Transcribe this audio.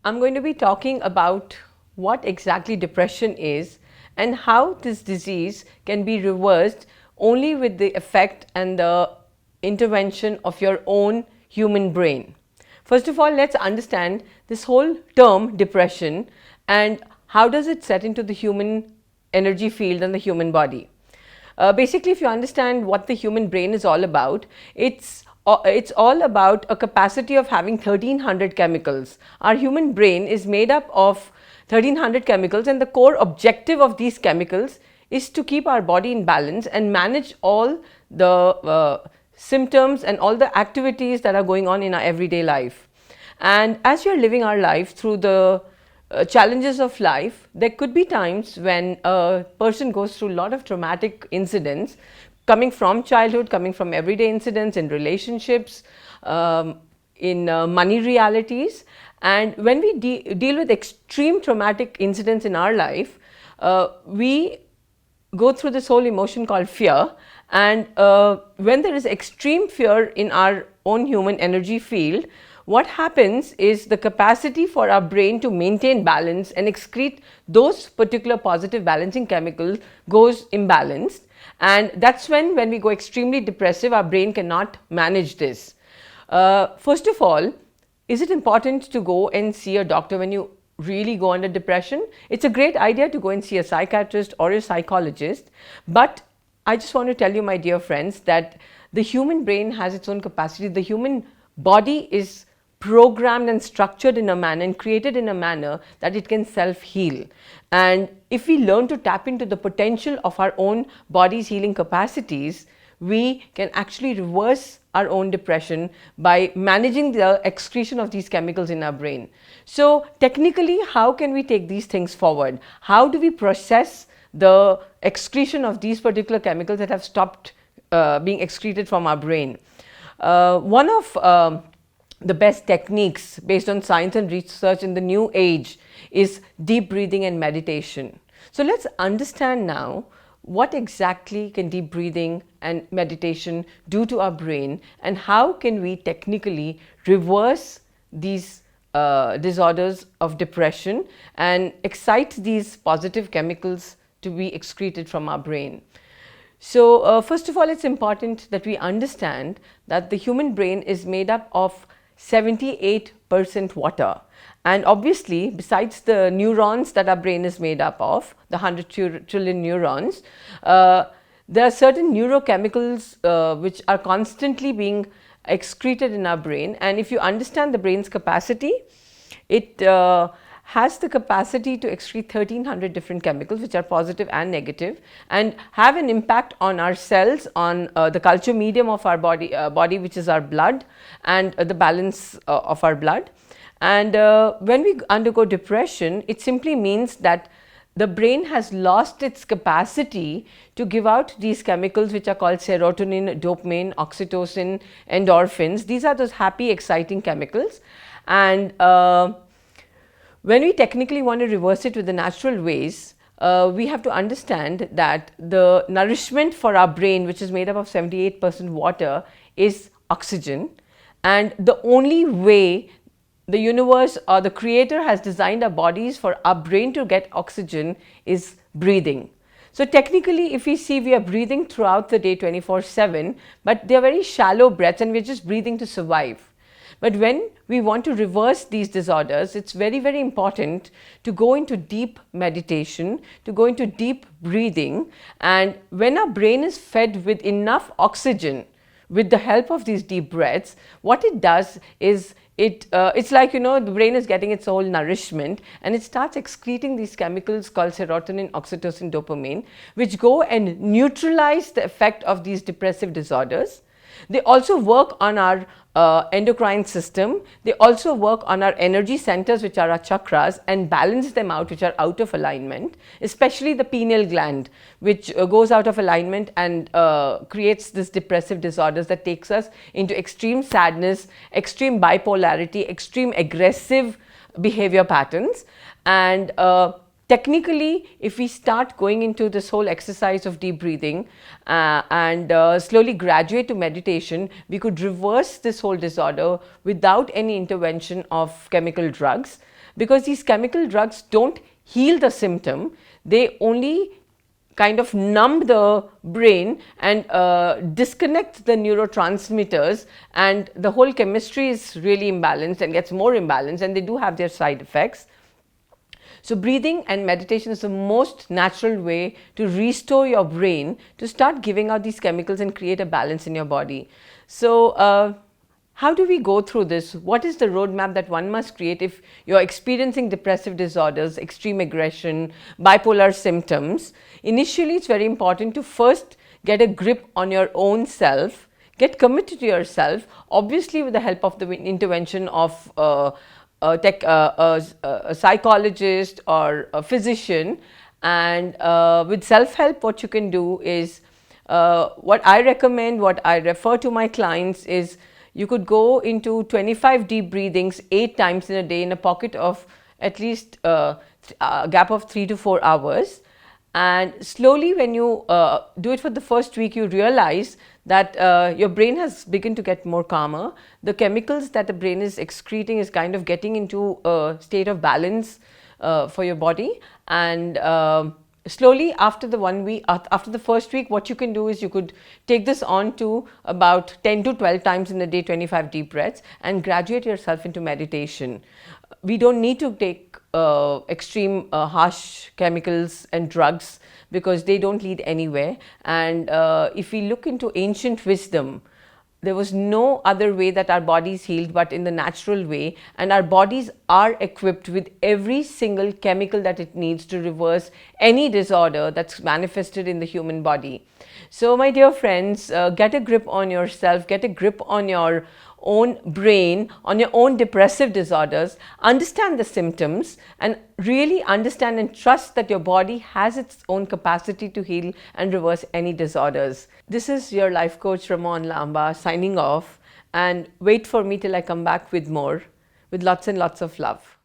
I'm going to be talking about what exactly depression is and how this disease can be reversed only with the effect and the intervention of your own human brain. First of all, let's understand this whole term depression and how does it set into the human energy field and the human body. Basically, if you understand what the human brain is all about, it's all about a capacity of having 1300 chemicals. Our human brain is made up of 1300 chemicals, and the core objective of these chemicals is to keep our body in balance and manage all the symptoms and all the activities that are going on in our everyday life. And as you're living our life through the challenges of life, there could be times when a person goes through a lot of traumatic incidents coming from childhood, coming from everyday incidents in relationships, in money realities. And when we deal with extreme traumatic incidents in our life, we go through this whole emotion called fear. And when there is extreme fear in our own human energy field, what happens is the capacity for our brain to maintain balance and excrete those particular positive balancing chemicals goes imbalanced, and that's when we go extremely depressive, our brain cannot manage this. First of all, is it important to go and see a doctor when you really go under depression? It's a great idea to go and see a psychiatrist or a psychologist, but I just want to tell you, my dear friends, that the human brain has its own capacity. The human body is programmed and structured in a manner and created in a manner that it can self-heal. And if we learn to tap into the potential of our own body's healing capacities, we can actually reverse our own depression by managing the excretion of these chemicals in our brain. So technically, how can we take these things forward? How do we process the excretion of these particular chemicals that have stopped being excreted from our brain? One of the best techniques based on science and research in the new age is deep breathing and meditation. So let's understand now what exactly can deep breathing and meditation do to our brain, and how can we technically reverse these disorders of depression and excite these positive chemicals to be excreted from our brain. So first of all, it's important that we understand that the human brain is made up of 78% water, and obviously besides the neurons that our brain is made up of, the 100 trillion neurons, there are certain neurochemicals which are constantly being excreted in our brain. And if you understand the brain's capacity, it has the capacity to excrete 1300 different chemicals which are positive and negative, and have an impact on our cells, on the culture medium of our body which is our blood, and the balance of our blood. And when we undergo depression, it simply means that the brain has lost its capacity to give out these chemicals which are called serotonin, dopamine, oxytocin, endorphins. These are those happy, exciting chemicals. And when we technically want to reverse it with the natural ways, we have to understand that the nourishment for our brain, which is made up of 78% water, is oxygen. And the only way the universe or the creator has designed our bodies for our brain to get oxygen is breathing. So technically, if we see, we are breathing throughout the day 24/7, but they are very shallow breaths and we are just breathing to survive. But when we want to reverse these disorders, it's very, very important to go into deep meditation, to go into deep breathing. And when our brain is fed with enough oxygen with the help of these deep breaths, what it does is it's like, the brain is getting its whole nourishment, and it starts excreting these chemicals called serotonin, oxytocin, dopamine, which go and neutralize the effect of these depressive disorders. They also work on our endocrine system. They also work on our energy centers, which are our chakras, and balance them out, which are out of alignment, especially the pineal gland, which goes out of alignment and creates this depressive disorders that takes us into extreme sadness, extreme bipolarity, extreme aggressive behavior patterns. And technically, if we start going into this whole exercise of deep breathing and slowly graduate to meditation, we could reverse this whole disorder without any intervention of chemical drugs. because these chemical drugs don't heal the symptom, they only kind of numb the brain and disconnect the neurotransmitters, and the whole chemistry is really imbalanced and gets more imbalanced, and they do have their side effects. So breathing and meditation is the most natural way to restore your brain to start giving out these chemicals and create a balance in your body. So how do we go through this? What is the roadmap that one must create if you're experiencing depressive disorders, extreme aggression, bipolar symptoms? Initially, it's very important to first get a grip on your own self, get committed to yourself, obviously with the help of the intervention of a psychologist or a physician. And with self-help, what you can do is, what I recommend, what I refer to my clients is, you could go into 25 deep breathings 8 times in a day in a pocket of at least a gap of 3 to 4 hours. And slowly, when you do it for the first week, you realize that your brain has begun to get more calmer. The chemicals that the brain is excreting is kind of getting into a state of balance for your body. And slowly, after the 1 week, after the first week, what you can do is you could take this on to about 10 to 12 times in a day, 25 deep breaths, and graduate yourself into meditation. We don't need to take extreme harsh chemicals and drugs, because they don't lead anywhere. And if we look into ancient wisdom, there was no other way that our bodies healed but in the natural way, and our bodies are equipped with every single chemical that it needs to reverse any disorder that's manifested in the human body. So my dear friends, get a grip on yourself, get a grip on your own brain, on your own depressive disorders, understand the symptoms, and really understand and trust that your body has its own capacity to heal and reverse any disorders. This is your life coach Ramon Lamba signing off, and wait for me till I come back with more, with lots and lots of love.